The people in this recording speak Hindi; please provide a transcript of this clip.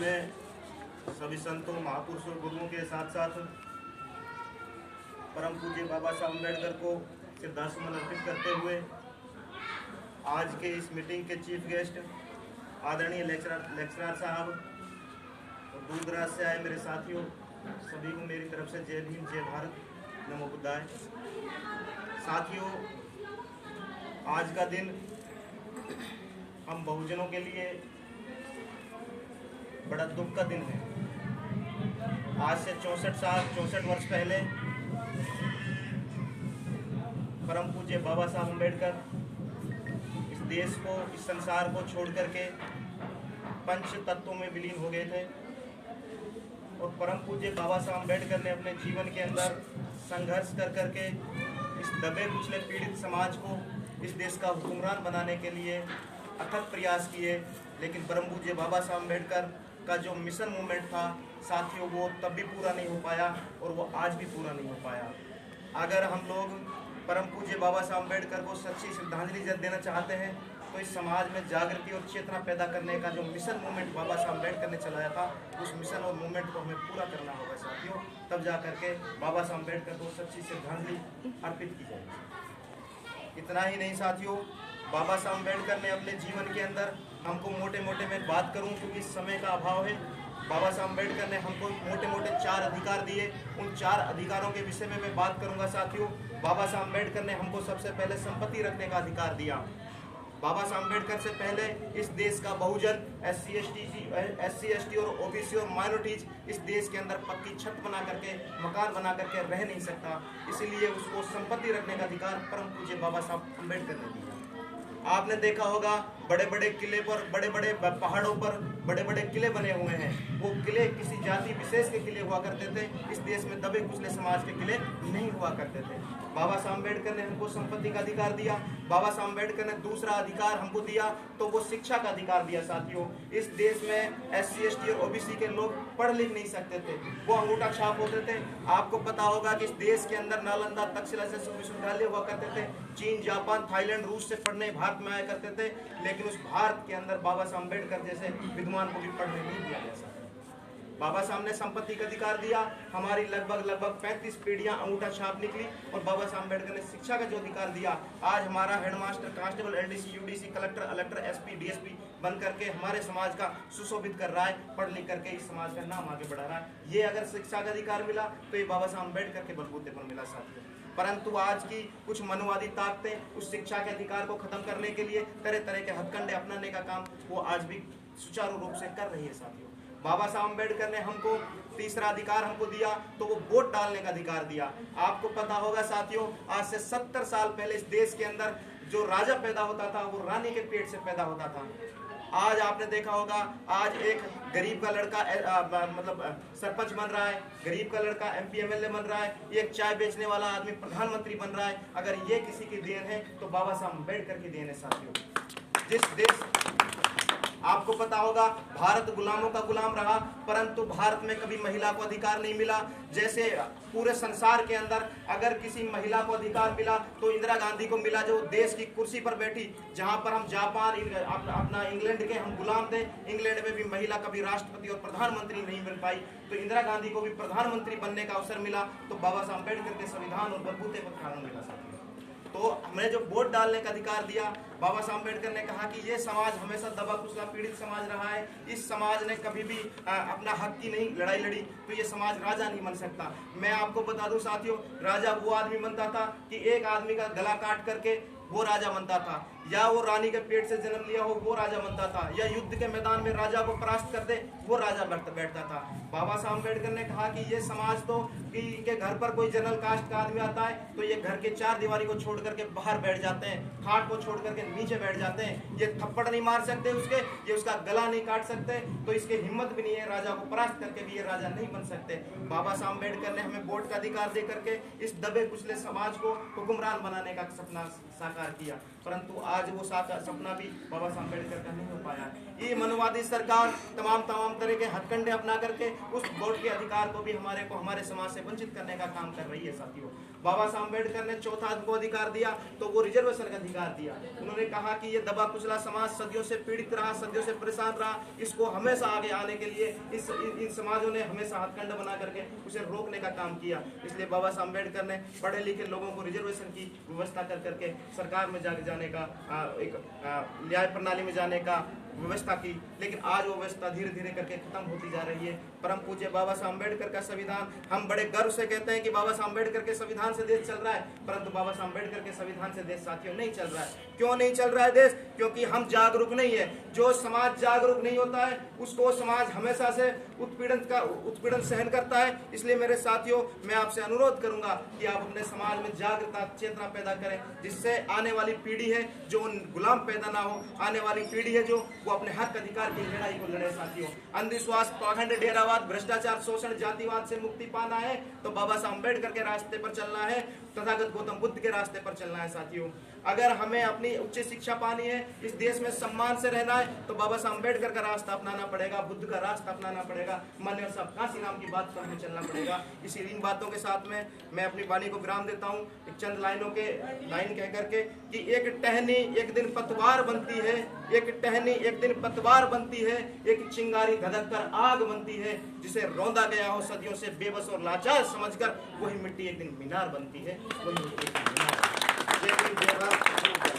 में सभी संतों, महापुरुषों, गुरुओं के साथ साथ परम पूज्य बाबा साहब अम्बेडकर को श्रद्धासुमन अर्पित करते हुए आज के इस मीटिंग के चीफ गेस्ट आदरणीय लेक्चरर साहब और दूर दराज से आए मेरे साथियों, सभी को मेरी तरफ से जय भीम, जय भारत, नमो बुद्धाय। साथियों, आज का दिन हम बहुजनों के लिए बड़ा दुख का दिन है। आज से 64 वर्ष पहले परम पूज्य बाबा साहब अम्बेडकर इस देश को, इस संसार को छोड़ करके पंच तत्वों में विलीन हो गए थे और परम पूज्य बाबा साहब अम्बेडकर ने अपने जीवन के अंदर संघर्ष कर करके इस दबे कुचले पीड़ित समाज को इस देश का हुक्मरान बनाने के लिए अथक प्रयास किए। लेकिन परम पूज्य बाबा साहब अम्बेडकर का जो मिशन मूवमेंट था साथियों, वो तब भी पूरा नहीं हो पाया और वो आज भी पूरा नहीं हो पाया। अगर हम लोग परम पूज्य बाबा साहब अम्बेडकर को सच्ची श्रद्धांजलि देना चाहते हैं तो इस समाज में जागृति और चेतना पैदा करने का जो मिशन मूवमेंट बाबा साहब अम्बेडकर ने चलाया था, उस मिशन और मूवमेंट को हमें पूरा करना होगा साथियों। तब जा करके बाबा साहब अम्बेडकर को सच्ची श्रद्धांजलि अर्पित की जाएगी। इतना ही नहीं साथियों, बाबा साहब अम्बेडकर ने अपने जीवन के अंदर हमको मोटे मोटे में बात करूं क्योंकि समय का अभाव है, बाबा साहब अम्बेडकर ने हमको मोटे मोटे 4 अधिकार दिए। उन 4 अधिकारों के विषय में मैं बात करूंगा साथियों। बाबा साहब अम्बेडकर ने हमको सबसे पहले संपत्ति रखने का अधिकार दिया। बाबा साहब अम्बेडकर से पहले इस देश का बहुजन SC ST और OBC और माइनॉरिटीज इस देश के अंदर पक्की छत बना करके, मकान बना करके रह नहीं सकता। इसीलिए उसको संपत्ति रखने का अधिकार परम पूज्य बाबा साहब अम्बेडकर ने दिया। आपने देखा होगा बड़े बड़े किले पर, बड़े बड़े पहाड़ों पर बड़े बड़े किले बने हुए हैं। वो किले किसी जाति विशेष के किले हुआ करते थे। इस देश में दबे कुचले समाज के किले नहीं हुआ करते थे। बाबा साहब अम्बेडकर ने हमको संपत्ति का अधिकार दिया। बाबा साहब अम्बेडकर ने दूसरा अधिकार हमको दिया तो वो शिक्षा का अधिकार दिया साथियों। इस देश में SC ST और OBC के लोग पढ़ लिख नहीं सकते थे, वो अंगूठा छाप होते थे। आपको पता होगा कि इस देश के अंदर नालंदा, तक्षशिला जैसे विश्वविद्यालय हुआ करते थे। चीन, जापान, थाईलैंड, रूस से पढ़ने भारत में आया करते थे, लेकिन उस भारत के अंदर बाबा साहब अम्बेडकर जैसे विद्वान को भी पढ़ने नहीं दिया जा सकता। बाबा साहब ने संपत्ति का अधिकार दिया। हमारी लगभग 35 पीढ़ियां अंगूठा छाप निकली और बाबा साहब अम्बेडकर ने शिक्षा का जो अधिकार दिया, आज हमारा headmaster, constable, LDC, UDC, collector, collector, SP, DSP बन करके हमारे समाज का सुशोभित कर रहा है, पढ़ लिख करके इस समाज का नाम आगे बढ़ा रहा है। ये अगर शिक्षा का अधिकार मिला तो ये बाबा साहब अम्बेडकर के बलबूते पर मिला साथियों। परंतु आज की कुछ मनवादी ताकतें उस शिक्षा के अधिकार को खत्म करने के लिए तरह तरह के हथकंडे अपनाने का काम वो आज भी सुचारू रूप से कर रही है साथियों। बाबा साहब अम्बेडकर ने हमको तीसरा अधिकार हमको दिया तो वो वोट डालने का अधिकार दिया। आपको पता होगा साथियों, आज से 70 साल पहले इस देश के अंदर जो राजा पैदा होता था वो रानी के पेट से पैदा होता था। आज आपने देखा होगा, आज एक गरीब का लड़का सरपंच बन रहा है, गरीब का लड़का MP MLA बन रहा है, एक चाय बेचने वाला आदमी प्रधानमंत्री बन रहा है। अगर ये किसी की देन है तो बाबा साहब अम्बेडकर की देन है साथियों। जिस देश, आपको पता होगा, भारत गुलामों का गुलाम रहा, परंतु भारत में कभी महिला को अधिकार नहीं मिला। जैसे पूरे संसार के अंदर अगर किसी महिला को अधिकार मिला तो इंदिरा गांधी को मिला, जो देश की कुर्सी पर बैठी। जहां पर हम जापान, अपना इंग्लैंड के हम गुलाम थे, इंग्लैंड में भी महिला कभी राष्ट्रपति और प्रधानमंत्री नहीं बन पाई, तो इंदिरा गांधी को भी प्रधानमंत्री बनने का अवसर मिला तो बाबा साहब अम्बेडकर के संविधान और बलबूते पर कारण मिला साथियों। तो हमने जो वोट डालने का अधिकार दिया, बाबा साहब अम्बेडकर ने कहा कि ये समाज हमेशा दबा कुचला पीड़ित समाज रहा है, इस समाज ने कभी भी अपना हक की नहीं लड़ाई लड़ी, तो ये समाज राजा नहीं बन सकता। मैं आपको बता दूं साथियों, राजा वो आदमी बनता था कि एक आदमी का गला काट करके वो राजा बनता था, या वो रानी के पेट से जन्म लिया हो वो राजा बनता था, या युद्ध के मैदान में राजा को परास्त कर दे वो राजा बैठता था। बाबा साहब अम्बेडकर ने कहा कि ये समाज तो कि के घर पर कोई जनरल कास्ट का आदमी आता है तो ये घर के 4 दीवारी को छोड़ करके बाहर बैठ जाते हैं, खाट को छोड़ करके नीचे बैठ जाते हैं। ये थप्पड़ नहीं मार सकते उसके, ये उसका गला नहीं काट सकते, तो इसकी हिम्मत भी नहीं है, राजा को परास्त करके भी ये राजा नहीं बन सकते। बाबा साहब अम्बेडकर ने हमें वोट का अधिकार दे करके इस दबे कुचले समाज को हुक्मरान बनाने का सपना साकार किया। परंतु आज वो सपना भी बाबा साहब अम्बेडकर का नहीं हो पाया। ये मनोवादी सरकार तमाम तरह के हथकंडे अपना करके उस वोट के अधिकार को भी हमारे समाज से वंचित करने का काम कर रही है। साथियों, बाबा साहब अम्बेडकर ने चौथा को अधिकार दिया तो वो रिजर्वेशन का अधिकार दिया। उन्होंने कहा कि ये दबा कुचला समाज सदियों से पीड़ित रहा, सदियों से परेशान रहा, इसको हमेशा आगे आने के लिए इन समाजों ने हमेशा हथकंडा बना करके उसे रोकने का काम किया। इसलिए बाबा साहब अम्बेडकर ने पढ़े लिखे लोगों को रिजर्वेशन की व्यवस्था कर करके सरकार में जाने का एक न्याय प्रणाली में जाने का व्यवस्था की। लेकिन आज वो व्यवस्था धीरे धीरे करके खत्म होती जा रही है। परम पूज्य बाबा साहब अम्बेडकर का संविधान, हम बड़े गर्व से कहते हैं कि बाबा साहब अम्बेडकर के संविधान से देश चल रहा है, परंतु बाबा साहब अम्बेडकर के संविधान से देश साथियों नहीं चल रहा है। क्यों नहीं चल रहा है देश? क्योंकि हम जागरूक नहीं है। जो समाज जागरूक नहीं होता है उसको समाज हमेशा से उत्पीड़न सहन करता है। इसलिए मेरे साथियों, मैं आपसे अनुरोध करूंगा कि आप अपने समाज में जागरूकता चेतना पैदा करें, जिससे आने वाली पीढ़ी है जो गुलाम पैदा ना हो, आने वाली पीढ़ी है जो वो अपने हक अधिकार की लड़ाई को लड़े। साथियों, अंधविश्वास, पाखंड, डेरावाद, भ्रष्टाचार, शोषण, जातिवाद से मुक्ति पाना है तो बाबा साहब अम्बेडकर के रास्ते पर चलना है, तथागत गौतम बुद्ध के रास्ते पर चलना है। साथियों, अगर हमें अपनी उच्च शिक्षा पानी है, इस देश में सम्मान से रहना है तो बाबा साहब अम्बेडकर का रास्ता अपनाना पड़ेगा, बुद्ध का रास्ता अपनाना पड़ेगा, माननीय साहब काशीराम की बात पर हमें चलना पड़ेगा। इसी इन बातों के साथ में मैं अपनी वाणी को विराम देता हूँ एक चंद लाइन कह करके कि एक टहनी एक दिन पतवार बनती है, एक टहनी एक दिन पतवार बनती है, एक चिंगारी धधक कर आग बनती है, जिसे रौंदा गया हो सदियों से बेबस और लाचार समझकर वही मिट्टी एक दिन मीनार बनती है। वही मिट्टी एक दिन मीनार।